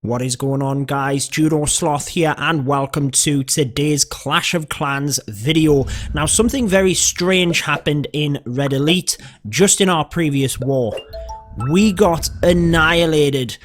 What is going on, guys? Judo Sloth here, and welcome to today's Clash of Clans video. Now, something very strange happened in Red Elite just in our previous war. We got annihilated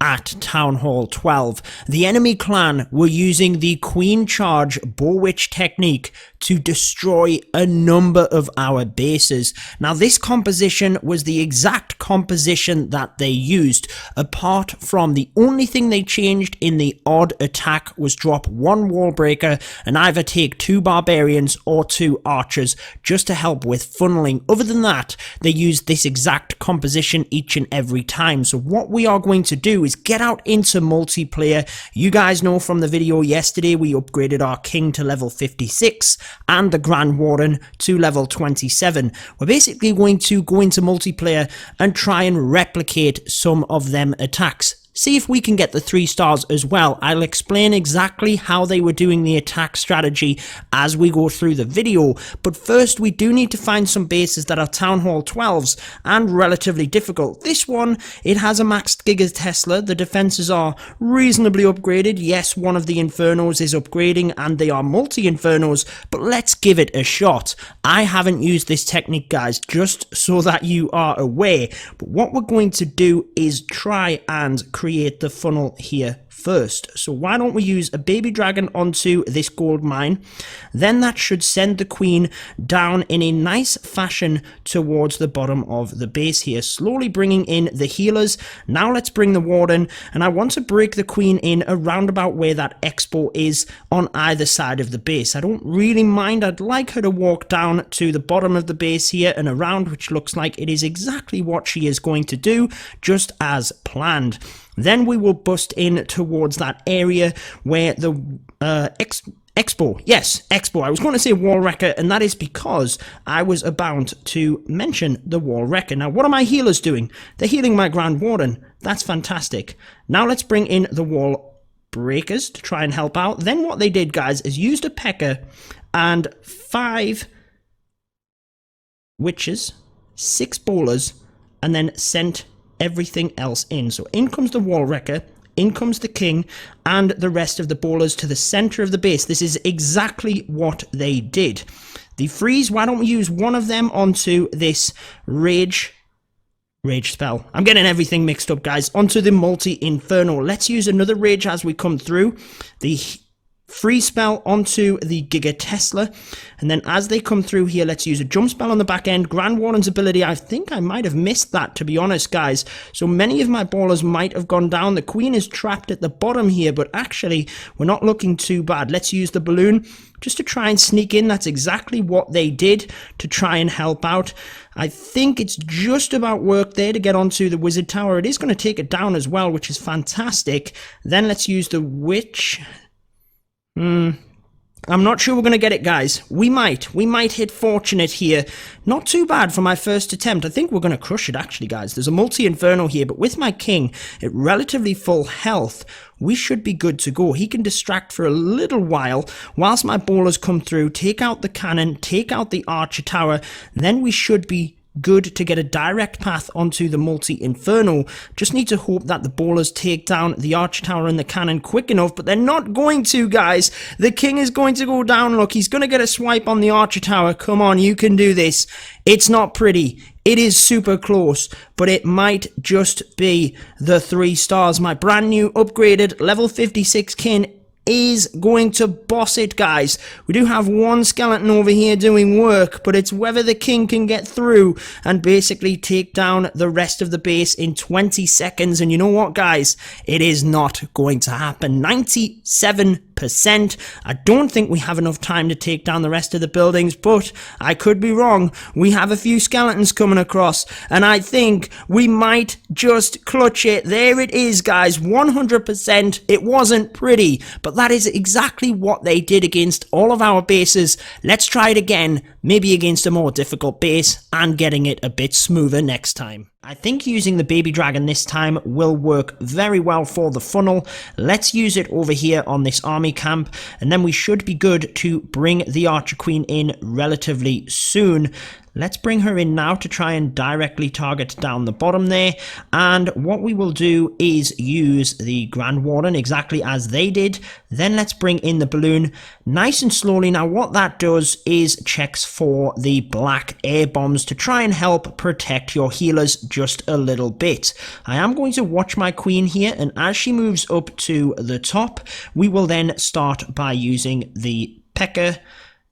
at Town Hall 12. The enemy clan were using the Queen Charge BoWitch technique to destroy a number of our bases. Now, this composition was the exact composition that they used, apart from the only thing they changed in the odd attack was drop one wall breaker and either take 2 barbarians or 2 archers just to help with funneling. Other than that, they used this exact composition each and every time. So what we are going to do is get out into multiplayer. You guys know from the video yesterday we upgraded our king to level 56 and the Grand Warden to level 27. We're basically going to go into multiplayer and try and replicate some of them attacks. See if we can get the 3 stars as well. I'll explain exactly how they were doing the attack strategy as we go through the video. But first, we do need to find some bases that are Town Hall 12s and relatively difficult. This one, it has a maxed Giga Tesla. The defenses are reasonably upgraded. Yes, one of the Infernos is upgrading and they are multi-Infernos, but let's give it a shot. I haven't used this technique, guys, just so that you are aware. But what we're going to do is try and create the funnel here first. So why don't we use a baby dragon onto this gold mine? Then that should send the queen down in a nice fashion towards the bottom of the base here, slowly bringing in the healers. Now let's bring the warden, and I want to break the queen in around about where that expo is on either side of the base. I don't really mind. I'd like her to walk down to the bottom of the base here and around, which looks like it is exactly what she is going to do, just as planned. Then we will bust in towards that area where the Expo. Yes, Expo. I was going to say Wall Wrecker, and that is because I was about to mention the Wall Wrecker. Now, what are my healers doing? They're healing my Grand Warden. That's fantastic. Now let's bring in the Wall Breakers to try and help out. Then what they did, guys, is used a P.E.K.K.A. and 5 witches, 6 bowlers, and then sent everything else in. So in comes the Wall Wrecker, in comes the king, and the rest of the bowlers to the center of the base. This is exactly what they did. The freeze, why don't we use one of them onto this rage spell? I'm getting everything mixed up, guys. Onto the multi-inferno. Let's use another rage as we come through. The free spell onto the Giga Tesla, and then as they come through here, let's use a jump spell on the back end. Grand Warden's ability, I think I might have missed that, to be honest, guys. So many of my ballers might have gone down. The queen is trapped at the bottom here, but actually we're not looking too bad. Let's use the balloon just to try and sneak in. That's exactly what they did to try and help out. I think it's just about work there to get onto the wizard tower. It is going to take it down as well, which is fantastic. Then let's use the witch. I'm not sure we're going to get it, guys. We might hit fortunate here. Not too bad for my first attempt. I think we're going to crush it, actually, guys. There's a multi-inferno here, but with my king at relatively full health, we should be good to go. He can distract for a little while whilst my bowlers come through, take out the cannon, take out the archer tower. Then we should be good to get a direct path onto the multi-inferno. Just need to hope that the bowlers take down the archer tower and the cannon quick enough, but they're not going to, guys. The king is going to go down. Look, he's going to get a swipe on the archer tower. Come on, you can do this. It's not pretty. It is super close, but it might just be the 3 stars. My brand new upgraded level 56 king is going to boss it, guys. We do have one skeleton over here doing work, but it's whether the king can get through and basically take down the rest of the base in 20 seconds. And you know what, guys? It is not going to happen. 97%. I don't think we have enough time to take down the rest of the buildings, but I could be wrong. We have a few skeletons coming across, and I think we might just clutch it. There it is, guys. 100%. It wasn't pretty, but that is exactly what they did against all of our bases. Let's try it again maybe against a more difficult base, and getting it a bit smoother next time. I think using the baby dragon this time will work very well for the funnel. Let's use it over here on this army camp, and then we should be good to bring the archer queen in relatively soon. Let's bring her in now to try and directly target down the bottom there. And what we will do is use the Grand Warden exactly as they did. Then let's bring in the balloon nice and slowly. Now what that does is checks for the black air bombs to try and help protect your healers just a little bit. I am going to watch my queen here, and as she moves up to the top, we will then start by using the P.E.K.K.A,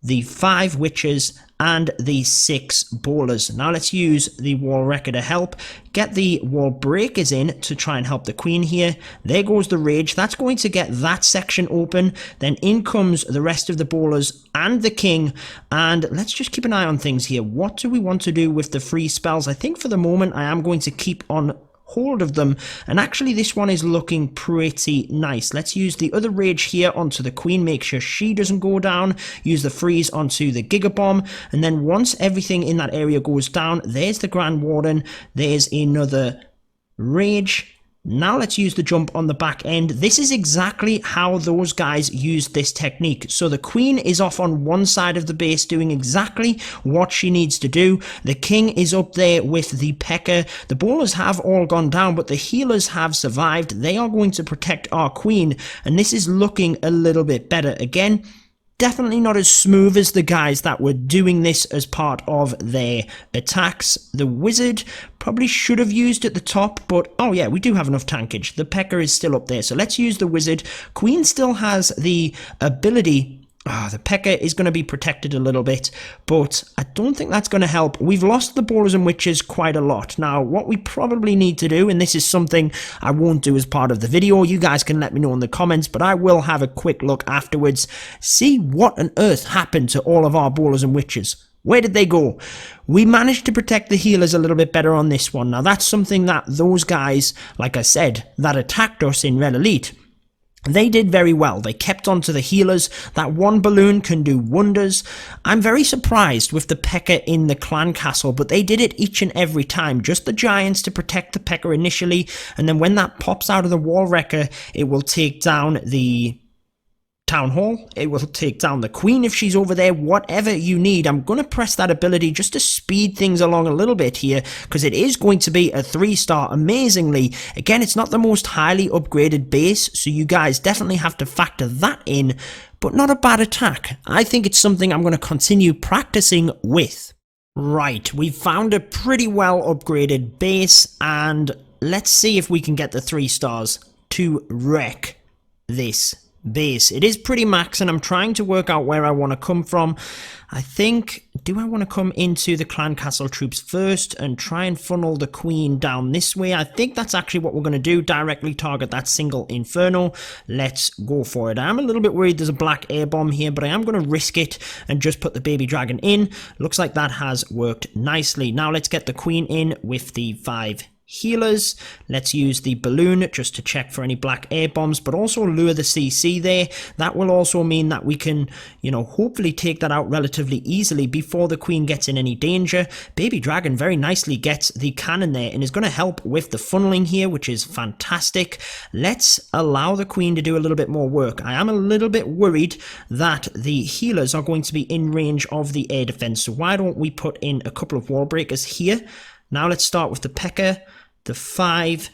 the 5 witches, and the 6 bowlers. Now let's use the wall wrecker to help. Get the wall breakers in to try and help the queen here. There goes the rage. That's going to get that section open. Then in comes the rest of the bowlers and the king. And let's just keep an eye on things here. What do we want to do with the free spells? I think for the moment I am going to keep on hold of them, and actually this one is looking pretty nice. Let's use the other rage here onto the queen, make sure she doesn't go down. Use the freeze onto the giga bomb, and then once everything in that area goes down, there's the Grand Warden, there's another rage. Now let's use the jump on the back end. This is exactly how those guys used this technique. So the queen is off on one side of the base doing exactly what she needs to do. The king is up there with the P.E.K.K.A. The bowlers have all gone down, but the healers have survived. They are going to protect our queen, and this is looking a little bit better. Again, definitely not as smooth as the guys that were doing this as part of their attacks. The wizard probably should have used at the top, but oh yeah, we do have enough tankage. The P.E.K.K.A is still up there, so let's use the wizard. Queen still has the ability. The P.E.K.K.A is going to be protected a little bit, but I don't think that's going to help. We've lost the bowlers and witches quite a lot. Now, what we probably need to do, and this is something I won't do as part of the video, you guys can let me know in the comments, but I will have a quick look afterwards, see what on earth happened to all of our bowlers and witches. Where did they go? We managed to protect the healers a little bit better on this one. Now, that's something that those guys, like I said, that attacked us in Red Elite, they did very well. They kept on to the healers. That one balloon can do wonders. I'm very surprised with the P.E.K.K.A in the clan castle, but they did it each and every time. Just the giants to protect the P.E.K.K.A initially, and then when that pops out of the wall wrecker, it will take down the town hall. It will take down the queen if she's over there. Whatever you need. I'm going to press that ability just to speed things along a little bit here, because it is going to be a 3-star amazingly. Again, it's not the most highly upgraded base, so you guys definitely have to factor that in, but not a bad attack. I think it's something I'm going to continue practicing with. Right, we've found a pretty well upgraded base, and let's see if we can get the 3 stars to wreck this base. It is pretty max, and I'm trying to work out where I want to come from. I think, do I want to come into the clan castle troops first and try and funnel the queen down this way? I think that's actually what we're going to do, directly target that single inferno. Let's go for it. I'm a little bit worried there's a black air bomb here, but I am going to risk it and just put the baby dragon in. Looks like that has worked nicely. Now let's get the queen in with the 5 healers. Let's use the balloon just to check for any black air bombs, but also lure the CC there. That will also mean that we can, hopefully take that out relatively easily before the queen gets in any danger. Baby dragon very nicely gets the cannon there and is going to help with the funneling here, which is fantastic. Let's allow the queen to do a little bit more work. I am a little bit worried that the healers are going to be in range of the air defense, so why don't we put in a couple of wall breakers here. Now let's start with the P.E.K.K.A, the 5.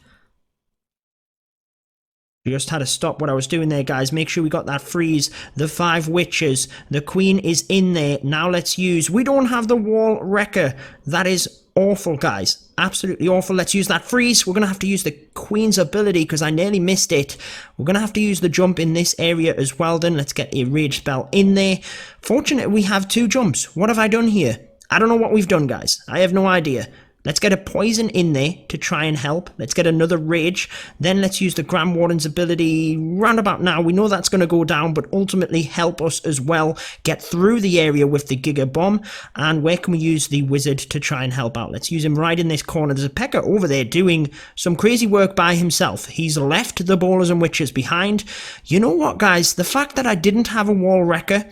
Just had to stop what I was doing there, guys. Make sure we got that freeze. The 5 witches. The queen is in there. Now let's use... We don't have the wall wrecker. That is awful, guys. Absolutely awful. Let's use that freeze. We're going to have to use the queen's ability because I nearly missed it. We're going to have to use the jump in this area as well then. Let's get a rage spell in there. Fortunately, we have 2 jumps. What have I done here? I don't know what we've done, guys. I have no idea. Let's get a poison in there to try and help. Let's get another rage. Then let's use the Grand Warden's ability round about now. We know that's going to go down, but ultimately help us as well get through the area with the Giga Bomb. And where can we use the wizard to try and help out? Let's use him right in this corner. There's a P.E.K.K.A over there doing some crazy work by himself. He's left the bowlers and witches behind. You know what, guys? The fact that I didn't have a wall wrecker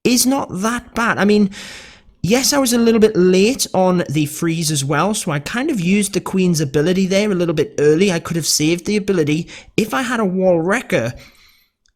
is not that bad. I mean... Yes, I was a little bit late on the freeze as well, so I kind of used the Queen's ability there a little bit early. I could have saved the ability. If I had a Wall Wrecker,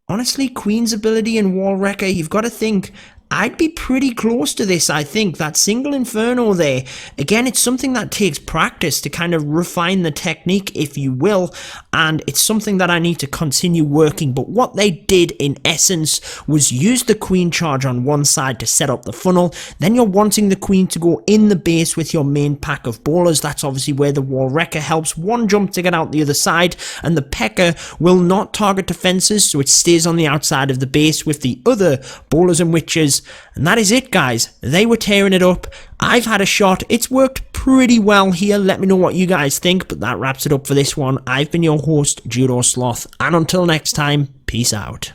honestly, Queen's ability and Wall Wrecker, you've got to think, I'd be pretty close to this, I think. That single Inferno there, again, it's something that takes practice to kind of refine the technique, if you will, and it's something that I need to continue working. But what they did, in essence, was use the Queen Charge on one side to set up the funnel. Then you're wanting the Queen to go in the base with your main pack of bowlers. That's obviously where the Wall Wrecker helps. One jump to get out the other side, and the P.E.K.K.A. will not target defenses, so it stays on the outside of the base with the other bowlers and witches. And that is it, guys. They were tearing it up. I've had a shot. It's worked pretty well here. Let me know what you guys think, but that wraps it up for this one. I've been your host, Judo Sloth, and until next time, peace out.